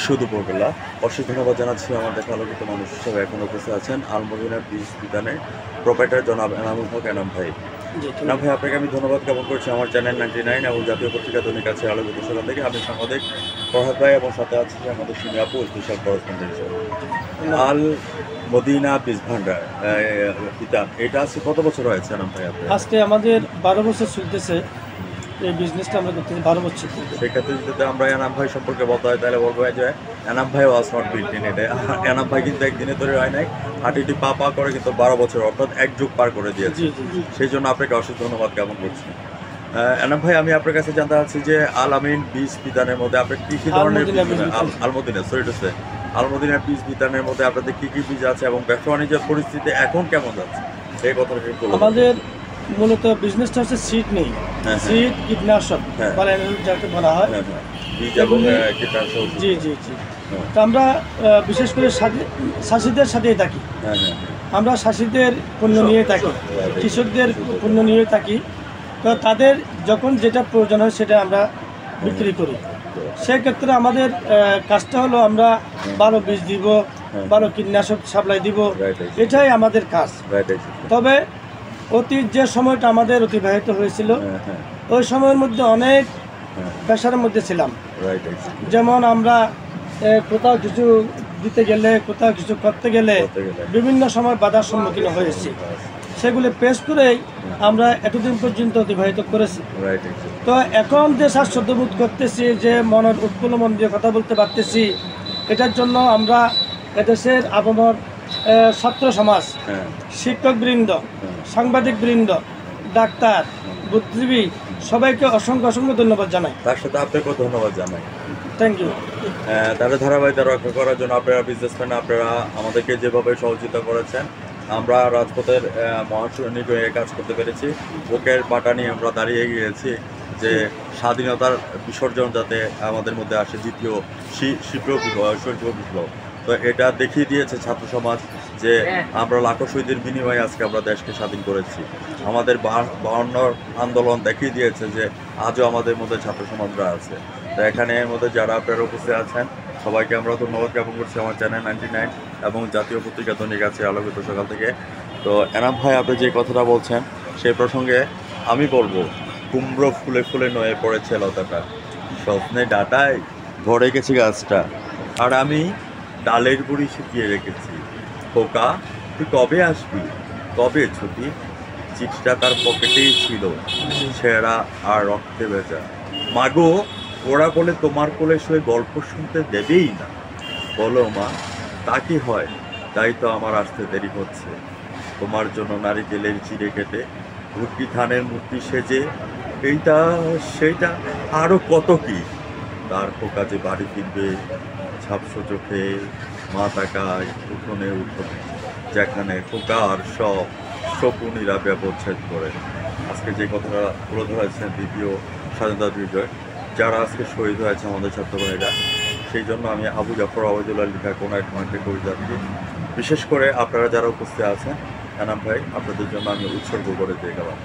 সুদুপুরবেলা অশেষ ধন্যবাদ জানাচ্ছি আমার দেখা আলোকিত মানুষ হিসেবে এখন উপস্থিত আছেন আলমদিনা বীজ বিতানের প্রোপাইটার জনাব এনামুল হক এনাম ভাই। এনাম ভাই, আপনাকে আমি ধন্যবাদ জ্ঞাপন করছি আমার চ্যানেল 99 এবং জাতীয় পত্রিকা দৈনিক আছে আলোকিত সেখান থেকে। আমি সাংবাদিক ফরহাদ ভাই এবং সাথে আছে আমাদের সিমি আপু স্পেশাল করেসপন্ডেন্ট আল মদিনা বীজ ভান্ডার বিতান। এটা আজকে কত বছর হয়েছে এনাম ভাই আপনার? আজকে আমাদের 12 বছর চলতেছে এই বিজনেসটা, আমরা করতেছি 12 বছর থেকে। সেক্ষেত্রে যদি আমরা এনাম ভাই সম্পর্কে বলতে হয় তাহলে বলবো যে এনাম ভাই ওয়াজ নট বিল্ট ইন এটা। এনাম ভাই কিন্তু একদিনে তৈরি হয় নাই, হাঁটিটি পা পা করে কিন্তু 12 বছর অর্থাৎ এক যুগ পার করে দিয়েছে। সেই জন্য আপনাকে অশেষ ধন্যবাদ জ্ঞাপন করছি। এনাম ভাই, আমি আপনার কাছে জানতে চাচ্ছি যে আল আমিন বীজ বিতানের মধ্যে আপনি কী কী ধরনের আলমদিনা আলমদিনা বীজ বিতানের মধ্যে আপনাদের কী কী বীজ আছে এবং ব্যবসা বাণিজ্যের পরিস্থিতি এখন কেমন যাচ্ছে এই কথাটা একটু বলুন। আমাদের মূলত বিজনেসটা হচ্ছে সিড নেই, সিড কীটনাশক যাকে বলা হয়, বীজ এবং কীটনাশক। জি জি জি। তো আমরা বিশেষ করে চাষিদের সাথেই থাকি, আমরা চাষিদের পণ্য নিয়ে থাকি, কৃষকদের পণ্য নিয়ে থাকি। তো তাদের যখন যেটা প্রয়োজন হয় সেটা আমরা বিক্রি করি। সেক্ষেত্রে আমাদের কাজটা হলো আমরা ভালো বীজ দিব, ভালো কীটনাশক সাপ্লাই দিব, এটাই আমাদের কাজ। তবে অতীত যে সময়টা আমাদের অতিবাহিত হয়েছিল ওই সময়ের মধ্যে অনেক পেশার মধ্যে ছিলাম। যেমন আমরা কোথাও কিছু দিতে গেলে, কোথাও কিছু করতে গেলে বিভিন্ন সময় বাধার সম্মুখীন হয়েছি, সেগুলি পেশ করেই আমরা এতদিন পর্যন্ত অতিবাহিত করেছি। তো এখন যে স্বাচ্ছন্দ্যবোধ করতেছি, যে মনের উৎফুল্ল মন দিয়ে কথা বলতে পারতেছি, এটার জন্য আমরা এদেশের আবহাওয়ার ছাত্র সমাজ, শিক্ষকবৃন্দ, সাংবাদিকবৃন্দ, ডাক্তার, বুদ্ধিজীবী সবাইকে অসংখ্য অসংখ্য ধন্যবাদ জানাই। তার সাথে আপনাকেও ধন্যবাদ জানাই। Thank you. তাদের ধারাবাহিকতা রক্ষা করার জন্য আপনারা বিজনেসম্যান, আপনারা আমাদেরকে যেভাবে সহযোগিতা করেছেন, আমরা রাজপথের মহাসৈনিক হয়ে কাজ করতে পেরেছি। বুকের পাটা নিয়ে আমরা দাঁড়িয়ে গিয়েছি যে স্বাধীনতার বিসর্জন যাতে আমাদের মধ্যে আসে, দ্বিতীয় শিল্প বিপ্লব। তো এটা দেখিয়ে দিয়েছে ছাত্র সমাজ যে আমরা লাখো শহীদের বিনিময়ে আজকে আমরা দেশকে স্বাধীন করেছি। আমাদের 52 আন্দোলন দেখিয়ে দিয়েছে যে আজও আমাদের মধ্যে ছাত্র সমাজরা আছে। তো এখানে এর মধ্যে যারা আপনারা উপস্থিত আছেন সবাইকে আমরা ধন্যবাদ জ্ঞাপন করছি আমার চ্যানেল 99 এবং জাতীয় পত্রিকা দৈনিক আছে আলোকিত সকাল থেকে। তো এনাম ভাই, আপনি যে কথাটা বলছেন সেই প্রসঙ্গে আমি বলবো, কুমড়ো ফুলে ফুলে নয়ে পড়েছে লতাটা, সজনে ডাটায় ভরে গেছে গাছটা, আর আমি ডালের বুড়ি শুকিয়ে রেখেছি। খোকা, তুই কবে আসবি, কবে ছুটি? চিঠিটা তার পকেটেই ছিল, ছেঁড়া আর রক্তে ভেজা। মাগো, ওরা বলে তোমার কোলে শুয়ে গল্প শুনতে দেবেই না। বলো মা, তা কি হয়? তাই তো আমার আসতে দেরি হচ্ছে। তোমার জন্য নারিকেলের চিড়ে কেটে, ভুট্টি ধানের মূর্তি সেজে, এইটা সেইটা আরও কত কি। তার খোকা যে বাড়ি ফিরবে, ঝাপসো চোখে মা তাকায় উঠোনে যেখানে খোকার সব শকুনিরা ব্যবচ্ছেদ করে। আজকে যে কথাটা তুলে ধরেছেন দ্বিতীয় স্বাধীনতা বিজয়, যারা আজকে শহীদ হয়েছে আমাদের ছাত্র ভাইরা, সেই জন্য আমি আবু জাফর আওয়াজুল্লাহ লেখা কোনো এক মন্ত্রে কবিতা দিই। বিশেষ করে আপনারা যারা উপস্থিত আছেন এনাম ভাই, আপনাদের জন্য আমি উৎসর্গ করে দিয়ে গেলাম।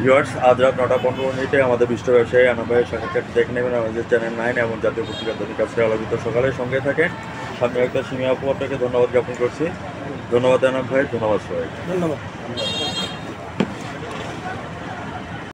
ভিউয়ার্স, আজ রাত 9:15 আমাদের বিশ্ব ব্যবসায়ী এনাম ভাইয়ের সাক্ষাৎকার দেখে নেবেন আমাদের চ্যানেল 9 এবং জাতীয় পত্রিকা দৈনিক আছে আলোকিত সকালের সঙ্গে থাকেন। সামনে একটা সিমি আপু, আপনাকে ধন্যবাদ জ্ঞাপন করছি। ধন্যবাদ এনাম ভাই, ধন্যবাদ সবাই, ধন্যবাদ।